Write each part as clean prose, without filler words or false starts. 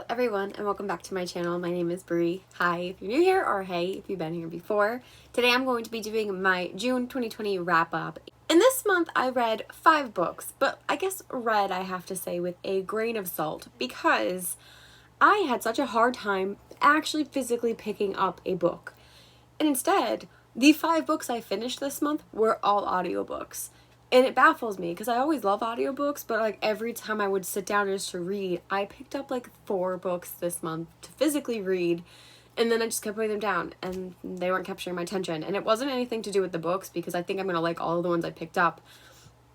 Hello everyone and welcome back to my channel. My name is Bree. Hi if you're new here, or hey if you've been here before. Today I'm going to be doing my June 2020 wrap up. And this month I read 5 books, but I guess read, I have to say, with a grain of salt, because I had such a hard time actually physically picking up a book. And instead, the 5 books I finished this month were all audiobooks. And it baffles me because I always love audiobooks, but like every time I would sit down just to read, I picked up like 4 books this month to physically read, and then I just kept putting them down and they weren't capturing my attention. And it wasn't anything to do with the books, because I think I'm going to like all of the ones I picked up.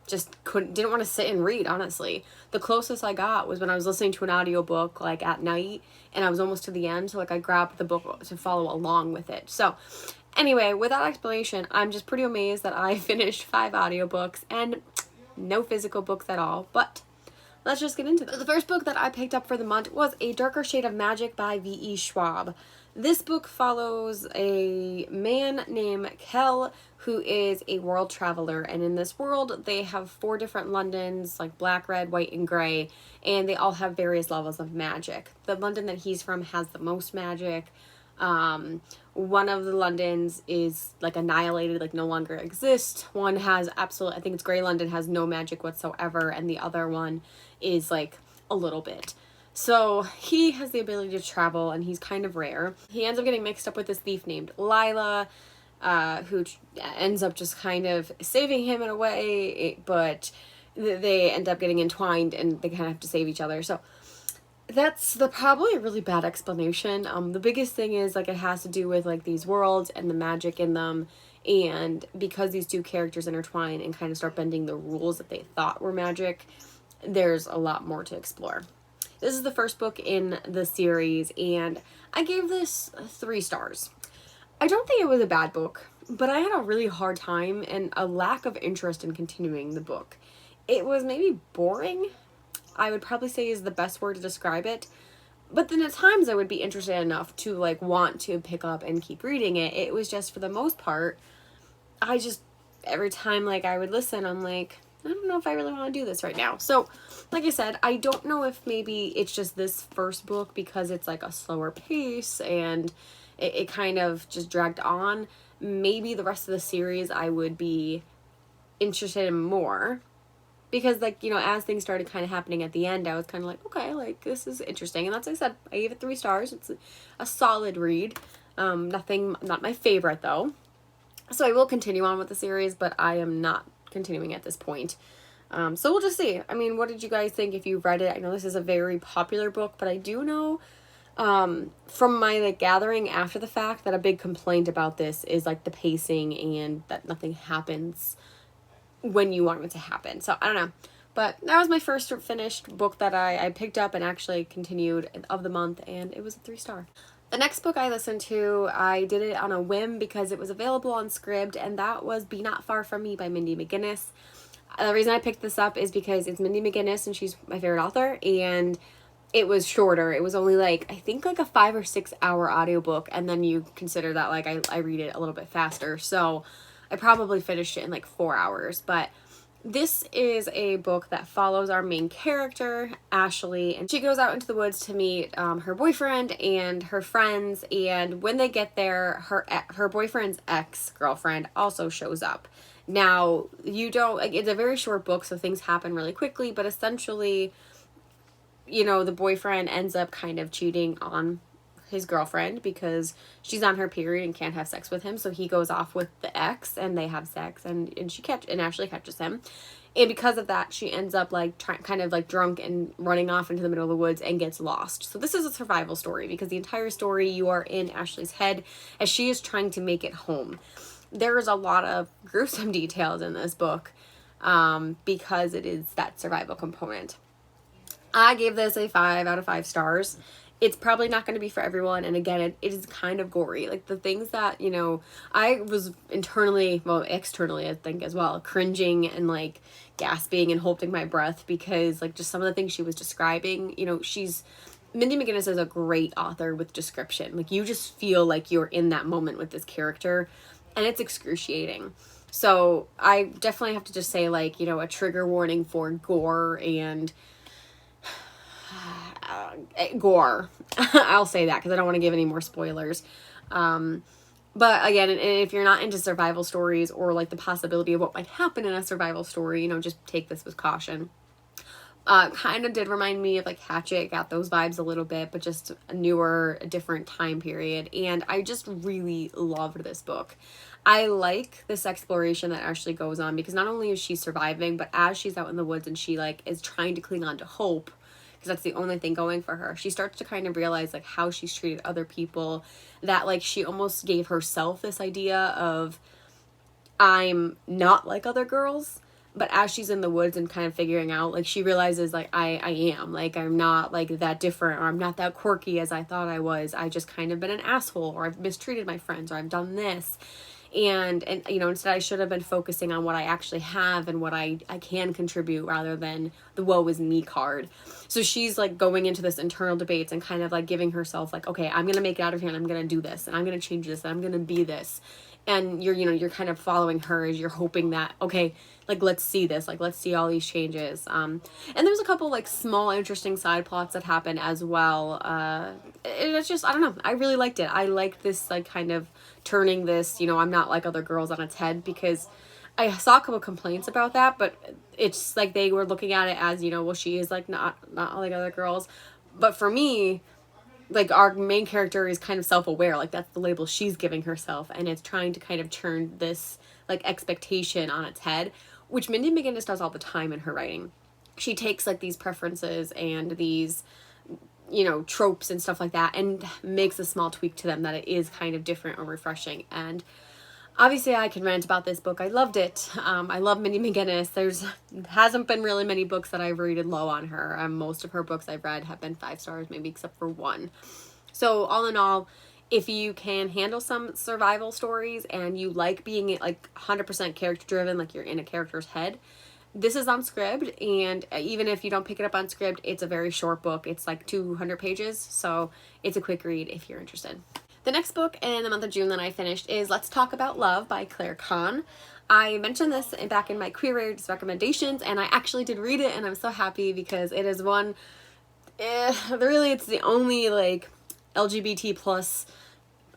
Just didn't want to sit and read, honestly. The closest I got was when I was listening to an audiobook like at night and I was almost to the end, so like I grabbed the book to follow along with it. So anyway, with that explanation, I'm just pretty amazed that I finished 5 audiobooks and no physical books at all. But let's just get into this. The first book that I picked up for the month was A Darker Shade of Magic by V.E. Schwab. This book follows a man named Kel, who is a world traveler, and in this world they have 4 different Londons, like black, red, white, and gray, and they all have various levels of magic. The London that he's from has the most magic. One of the Londons is like annihilated, like no longer exists. One has absolute, I think it's Grey London, has no magic whatsoever, and the other one is like a little bit. So he has the ability to travel, and he's kind of rare. He ends up getting mixed up with this thief named Lila, who ends up just kind of saving him in a way, but they end up getting entwined and they kind of have to save each other. So that's probably a really bad explanation. The biggest thing is like it has to do with like these worlds and the magic in them, and because these 2 characters intertwine and kind of start bending the rules that they thought were magic, there's a lot more to explore. This is the first book in the series, and I gave this 3 stars. I don't think it was a bad book, but I had a really hard time and a lack of interest in continuing the book. It was maybe boring, I would probably say, is the best word to describe it. But then at times I would be interested enough to like want to pick up and keep reading it. It was just, for the most part, every time like I would listen, I'm like, I don't know if I really want to do this right now. So like I said, I don't know if maybe it's just this first book because it's like a slower pace and it kind of just dragged on. Maybe the rest of the series I would be interested in more, because like, you know, as things started kind of happening at the end, I was kind of like, okay, like this is interesting. And that's what I said. I gave it 3 stars. It's a solid read. Not my favorite though. So I will continue on with the series, but I am not continuing at this point. So we'll just see. I mean, what did you guys think if you read it? I know this is a very popular book, but I do know from my like gathering after the fact that a big complaint about this is like the pacing and that nothing happens when you want it to happen. So I don't know, but that was my first finished book that I picked up and actually continued of the month, and it was a 3 star. The next book I listened to, I did it on a whim because it was available on Scribd, and that was Be Not Far From Me by Mindy Mcginnis. The reason I picked this up is because it's Mindy Mcginnis and she's my favorite author, and it was shorter. It was only like, I think like a 5 or 6 hour audiobook, and then you consider that like I read it a little bit faster. So I probably finished it in like 4 hours, but this is a book that follows our main character, Ashley, and she goes out into the woods to meet her boyfriend and her friends, and when they get there, her boyfriend's ex-girlfriend also shows up. Now, it's a very short book, so things happen really quickly, but essentially, you know, the boyfriend ends up kind of cheating on his girlfriend because she's on her period and can't have sex with him, so he goes off with the ex and they have sex, and Ashley catches him, and because of that she ends up like kind of like drunk and running off into the middle of the woods and gets lost. So this is a survival story because the entire story you are in Ashley's head as she is trying to make it home. There is a lot of gruesome details in this book because it is that survival component. I gave this a 5 out of 5 stars. It's probably not going to be for everyone, and again, it is kind of gory. Like the things that, you know, I was externally, I think as well, cringing and like gasping and holding my breath because like just some of the things she was describing, you know, Mindy Mcginnis is a great author with description. Like you just feel like you're in that moment with this character, and it's excruciating. So I definitely have to just say, like, you know, a trigger warning for gore and gore. I'll say that because I don't want to give any more spoilers. But again, if you're not into survival stories or like the possibility of what might happen in a survival story, just take this with caution. Kind of did remind me of like Hatchet, got those vibes a little bit, but just a newer, a different time period. And I just really loved this book. I like this exploration that Ashley goes on because not only is she surviving, but as she's out in the woods and she like is trying to cling on to hope, because that's the only thing going for her, she starts to kind of realize like how she's treated other people, that like she almost gave herself this idea of, I'm not like other girls. But as she's in the woods and kind of figuring out, like, she realizes, like, I am. Like, I'm not, like, that different, or I'm not that quirky as I thought I was. I just kind of been an asshole, or I've mistreated my friends, or I've done this. And instead I should have been focusing on what I actually have and what I can contribute rather than the woe is me card. So she's, like, going into this internal debates and kind of, like, giving herself, like, okay, I'm going to make it out of here, and I'm going to do this, and I'm going to change this, and I'm going to be this. And you're kind of following her as you're hoping that, okay, like, let's see this, like, let's see all these changes. And there's a couple, like, small, interesting side plots that happen as well. It's just, I don't know, I really liked it. I liked this, like, kind of turning this, I'm not like other girls on its head, because I saw a couple complaints about that, but it's like they were looking at it as, well, she is, like, not like other girls. But for me, like, our main character is kind of self-aware, like, that's the label she's giving herself, and it's trying to kind of turn this, like, expectation on its head, which Mindy Mcginnis does all the time in her writing. She takes, like, these preferences and these, tropes and stuff like that, and makes a small tweak to them that it is kind of different or refreshing. And obviously I can rant about this book. I loved it. I love Mindy Mcginnis. Hasn't been really many books that I've rated low on her. Most of her books I've read have been 5 stars, maybe except for one. So all in all, if you can handle some survival stories and you like being like 100% character driven, like you're in a character's head, this is on Scribd. And even if you don't pick it up on Scribd, it's a very short book. It's like 200 pages. So it's a quick read if you're interested. The next book in the month of June that I finished is Let's Talk About Love by Cohn. I mentioned this back in my Queer Reads recommendations, and I actually did read it, and I'm so happy because it is one, really it's the only like LGBT plus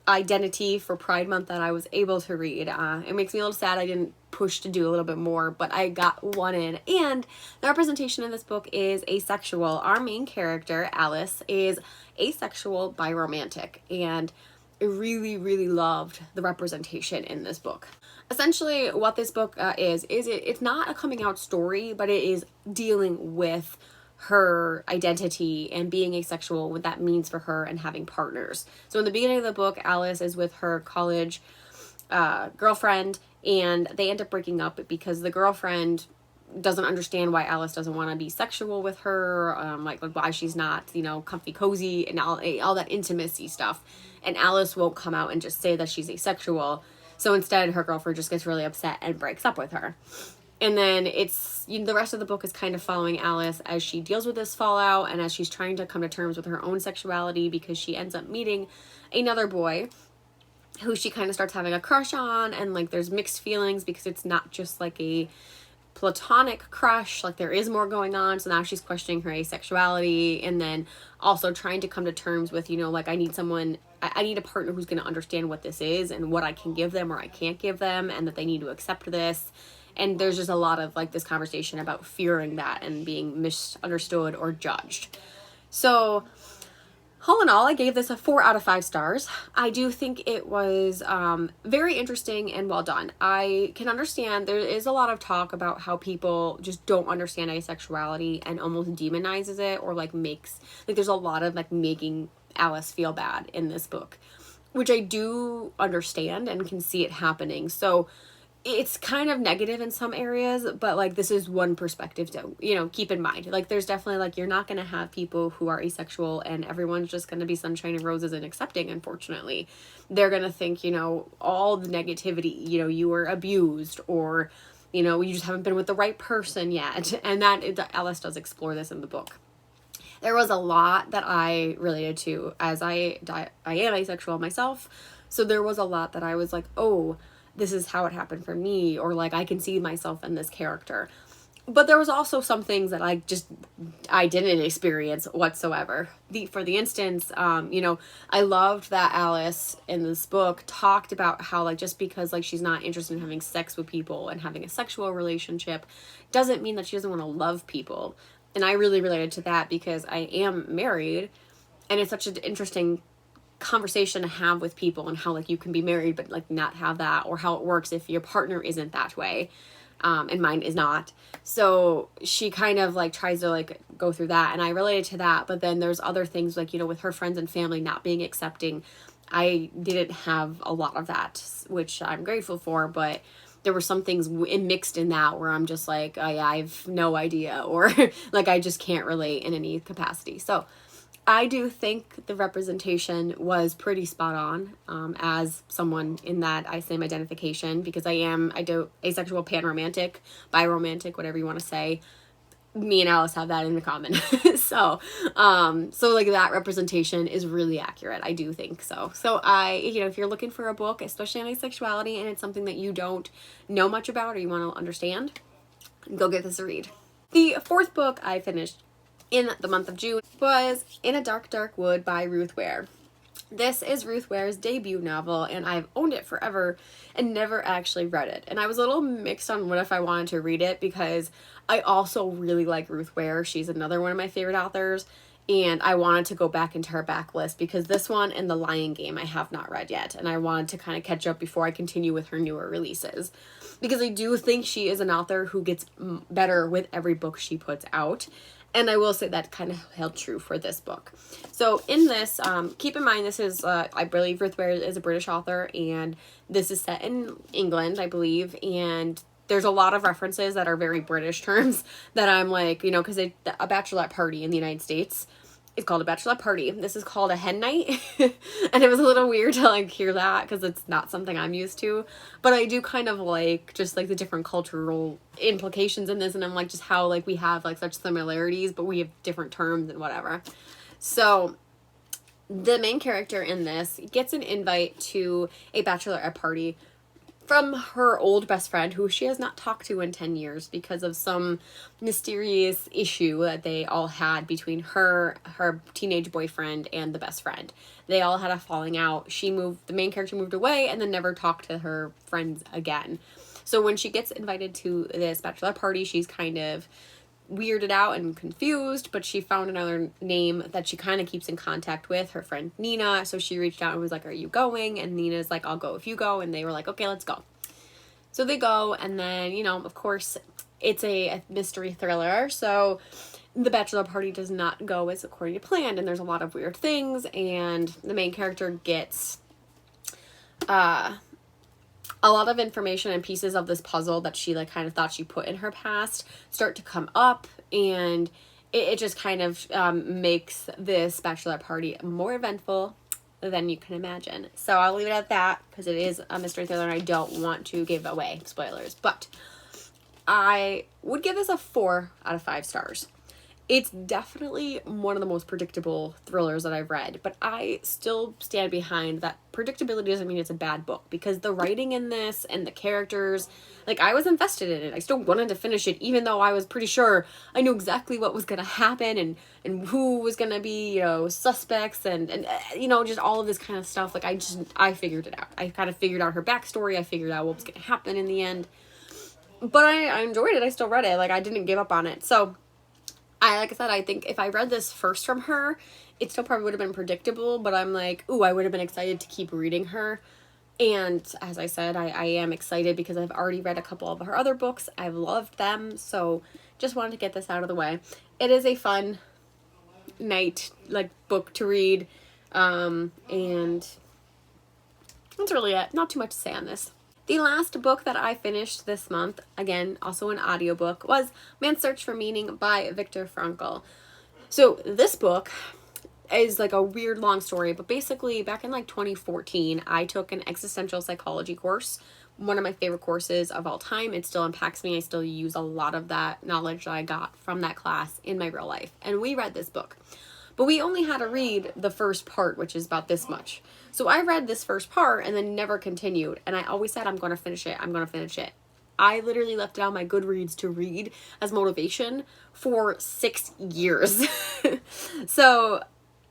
identity for Pride Month that I was able to read. It makes me a little sad I didn't push to do a little bit more, but I got one in. And the representation in this book is asexual. Our main character, Alice, is asexual biromantic, and I really, really loved the representation in this book. Essentially, what this book it's not a coming out story, but it is dealing with her identity and being asexual, what that means for her, and having partners. So in the beginning of the book, Alice is with her college girlfriend, and they end up breaking up because the girlfriend doesn't understand why Alice doesn't want to be sexual with her, like why she's not, comfy cozy and all that intimacy stuff. And Alice won't come out and just say that she's asexual. So instead, her girlfriend just gets really upset and breaks up with her. And then it's, the rest of the book is kind of following Alice as she deals with this fallout and as she's trying to come to terms with her own sexuality, because she ends up meeting another boy who she kind of starts having a crush on, and like there's mixed feelings because it's not just like a platonic crush, like there is more going on. So now she's questioning her asexuality, and then also trying to come to terms with, like I need a partner who's going to understand what this is and what I can give them or I can't give them, and that they need to accept this. And there's just a lot of like this conversation about fearing that and being misunderstood or judged. So all in all, I gave this a 4 out of 5 stars. I do think it was very interesting and well done. I can understand there is a lot of talk about how people just don't understand asexuality and almost demonizes it, or like there's a lot of like making Alice feel bad in this book, which I do understand and can see it happening. So it's kind of negative in some areas, but like this is one perspective to, keep in mind. Like there's definitely like, you're not going to have people who are asexual and everyone's just going to be sunshine and roses and accepting, unfortunately. They're going to think, all the negativity, you were abused, or, you just haven't been with the right person yet. And Alice does explore this in the book. There was a lot that I related to, as I am asexual myself. So there was a lot that I was like, oh, this is how it happened for me, or like I can see myself in this character. But there was also some things that I didn't experience whatsoever. For the instance, I loved that Alice in this book talked about how, like, just because, like, she's not interested in having sex with people and having a sexual relationship doesn't mean that she doesn't want to love people. And I really related to that because I am married, and it's such an interesting conversation to have with people, and how, like, you can be married but, like, not have that, or how it works if your partner isn't that way. And mine is not. So she kind of, like, tries to, like, go through that, and I related to that. But then there's other things, like, with her friends and family not being accepting. I didn't have a lot of that, which I'm grateful for, but there were some things mixed in that where I'm just like, oh, yeah, I have no idea, or like, I just can't relate in any capacity. So I do think the representation was pretty spot on, as someone in that same identification, because I do asexual, panromantic, biromantic, whatever you want to say. Me and Alice have that in common. so like, that representation is really accurate. I do think so. So if you're looking for a book, especially on asexuality, and it's something that you don't know much about or you want to understand, go give this a read. The fourth book I finished in the month of June was In a Dark, Dark Wood by Ruth Ware. This is Ruth Ware's debut novel, and I've owned it forever and never actually read it. And I was a little mixed on what if I wanted to read it, because I also really like Ruth Ware. She's another one of my favorite authors, and I wanted to go back into her backlist because this one and The Lion Game I have not read yet, and I wanted to kind of catch up before I continue with her newer releases, because I do think she is an author who gets better with every book she puts out. And I will say that kind of held true for this book. So in this, keep in mind, this is, I believe Ruth Ware is a British author, and this is set in England, I believe. And there's a lot of references that are very British terms that I'm like, because a bachelorette party in the United States is called a bachelorette party. This is called a hen night. And it was a little weird to, like, hear that, because it's not something I'm used to. But I do kind of like just, like, the different cultural implications in this, and I'm like, just how, like, we have, like, such similarities, but we have different terms and whatever. So the main character in this gets an invite to a bachelorette party from her old best friend, who she has not talked to in 10 years because of some mysterious issue that they all had between her teenage boyfriend, and the best friend. They all had a falling out. The main character moved away and then never talked to her friends again. So when she gets invited to this bachelor party, she's kind of weirded out and confused, but she found another name that she kind of keeps in contact with, her friend Nina. So she reached out and was like, are you going? And Nina's like, I'll go if you go. And they were like, okay, let's go. So they go, and then, of course, it's a mystery thriller. So the bachelor party does not go as according to plan, and there's a lot of weird things, and the main character gets a lot of information and pieces of this puzzle that she, like, kind of thought she put in her past start to come up, and it just kind of makes this bachelorette party more eventful than you can imagine. So I'll leave it at that, because it is a mystery thriller and I don't want to give away spoilers. But I would give this a 4 out of 5 stars. It's definitely one of the most predictable thrillers that I've read, but I still stand behind that predictability doesn't mean it's a bad book, because the writing in this and the characters, like, I was invested in it. I still wanted to finish it, even though I was pretty sure I knew exactly what was going to happen and who was going to be, suspects and just all of this kind of stuff. Like, I figured it out. I kind of figured out her backstory. I figured out what was going to happen in the end, but I enjoyed it. I still read it. Like, I didn't give up on it. So like I said, I think if I read this first from her, it still probably would have been predictable, but I'm like, ooh, I would have been excited to keep reading her. And as I said, I am excited because I've already read a couple of her other books. I've loved them, so just wanted to get this out of the way. It is a fun night, like, book to read, and that's really it. Not too much to say on this. The last book that I finished this month, again, also an audiobook, was Man's Search for Meaning by Viktor Frankl. So this book is like a weird long story, but basically back in, like, 2014, I took an existential psychology course, one of my favorite courses of all time. It still impacts me. I still use a lot of that knowledge that I got from that class in my real life. And we read this book, but we only had to read the first part, which is about this much. So I read this first part and then never continued. And I always said, I'm going to finish it. I'm going to finish it. I literally left it on my Goodreads to read as motivation for 6 years. So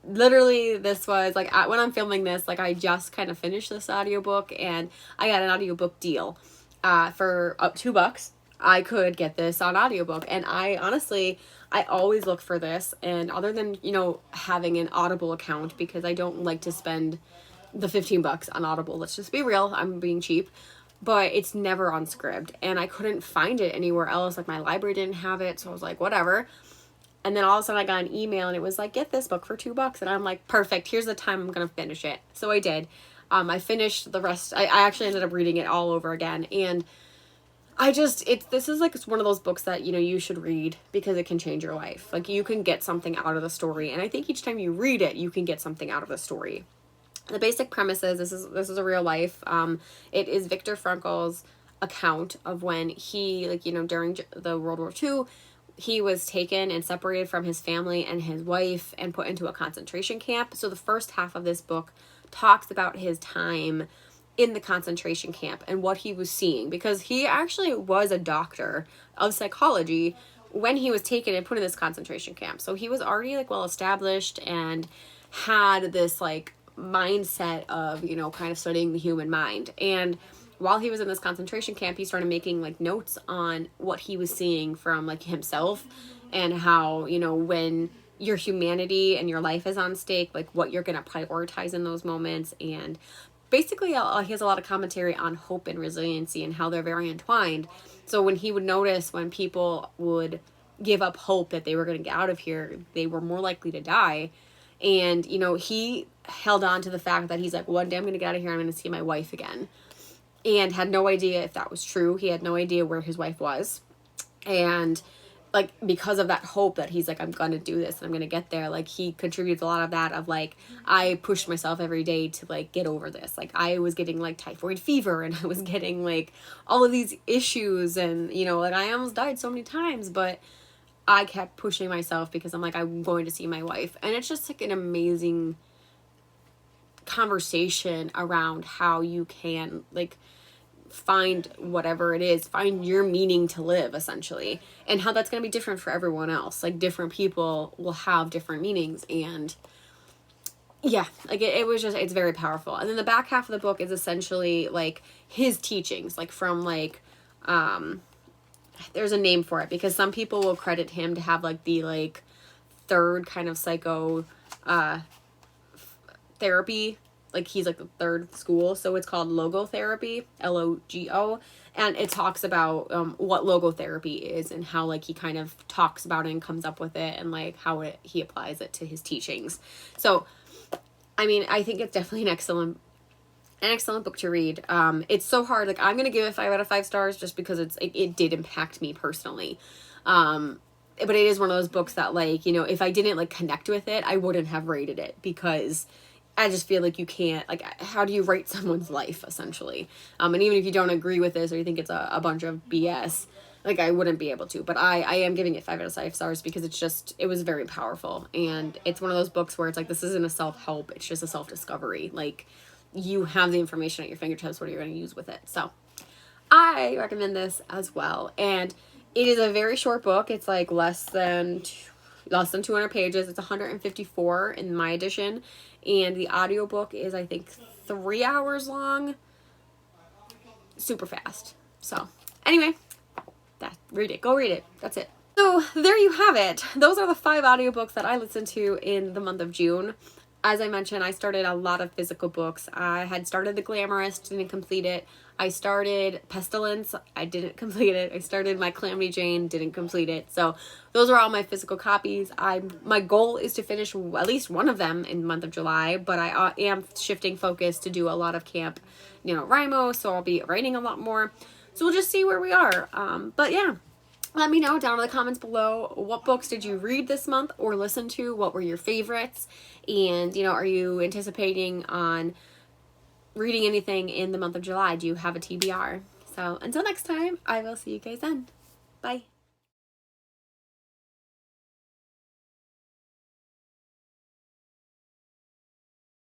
literally this was like, when I'm filming this, like I just kind of finished this audiobook, and I got an audiobook deal for $2. I could get this on audiobook, and I honestly, I always look for this, and other than, you know, having an Audible account, because I don't like to spend the $15 on Audible, let's just be real, I'm being cheap, but it's never on Scribd, and I couldn't find it anywhere else. Like my library didn't have it, so I was like, whatever. And then all of a sudden I got an email, and it was like, get this book for $2, and I'm like, perfect, here's the time I'm gonna finish it. So I did. I finished the rest. I actually ended up reading it all over again, and this is like, it's one of those books that, you know, you should read because it can change your life. Like, you can get something out of the story, and I think each time you read it, you can get something out of the story. The basic premise is, this is a real life. It is Viktor Frankl's account of when he, like, you know, during the World War II, he was taken and separated from his family and his wife and put into a concentration camp. So the first half of this book talks about his time in the concentration camp and what he was seeing, because he actually was a doctor of psychology when he was taken and put in this concentration camp. So he was already like well established and had this like mindset of, you know, kind of studying the human mind. And while he was in this concentration camp, he started making like notes on what he was seeing from like himself, and how, you know, when your humanity and your life is on stake, like what you're going to prioritize in those moments. And basically he has a lot of commentary on hope and resiliency and how they're very entwined. So when he would notice when people would give up hope that they were going to get out of here, they were more likely to die. And, you know, he held on to the fact that he's like, one day I'm going to get out of here, I'm going to see my wife again. And had no idea if that was true. He had no idea where his wife was. And like, because of that hope that he's like, I'm going to do this and I'm going to get there, like, he contributes a lot of that of like, I pushed myself every day to like get over this. Like, I was getting like typhoid fever, and I was getting like all of these issues, and, you know, like I almost died so many times, but I kept pushing myself because I'm like, I'm going to see my wife. And it's just like an amazing conversation around how you can like find whatever it is, find your meaning to live, essentially, and how that's going to be different for everyone else. Like, different people will have different meanings, and yeah, like it was just, it's very powerful. And then the back half of the book is essentially like his teachings, like from like, there's a name for it, because some people will credit him to have like the like third kind of psycho therapy, like he's like the third school, so it's called Logotherapy, Logo, and it talks about what logotherapy is, and how like he kind of talks about it and comes up with it, and like how he applies it to his teachings. So I mean, I think it's definitely an excellent book to read. It's so hard, like I'm gonna give it 5 out of 5 stars just because it did impact me personally. But it is one of those books that, like, you know, if I didn't like connect with it, I wouldn't have rated it, because I just feel like you can't, like, how do you rate someone's life, essentially? And even if you don't agree with this, or you think it's a bunch of BS, like, I wouldn't be able to. But I am giving it 5 out of 5 stars because it was very powerful. And it's one of those books where it's like, this isn't a self-help, it's just a self-discovery. Like, you have the information at your fingertips, what are you going to use with it? So I recommend this as well. And it is a very short book. It's like less than 200 pages. It's 154 in my edition. And the audiobook is, I think, 3 hours long. Super fast. So anyway, read it. Go read it. That's it. So there you have it. Those are the 5 audiobooks that I listened to in the month of June. As I mentioned, I started a lot of physical books. I had started The Glamorist, didn't complete it. I started Pestilence, I didn't complete it. I started My Calamity Jane, didn't complete it. So those are all my physical copies. My goal is to finish at least one of them in the month of July, but I am shifting focus to do a lot of camp, you know, Rimo, so I'll be writing a lot more. So we'll just see where we are. But yeah. Let me know down in the comments below, what books did you read this month or listen to? What were your favorites? And, you know, are you anticipating on reading anything in the month of July? Do you have a TBR? So until next time, I will see you guys then. Bye.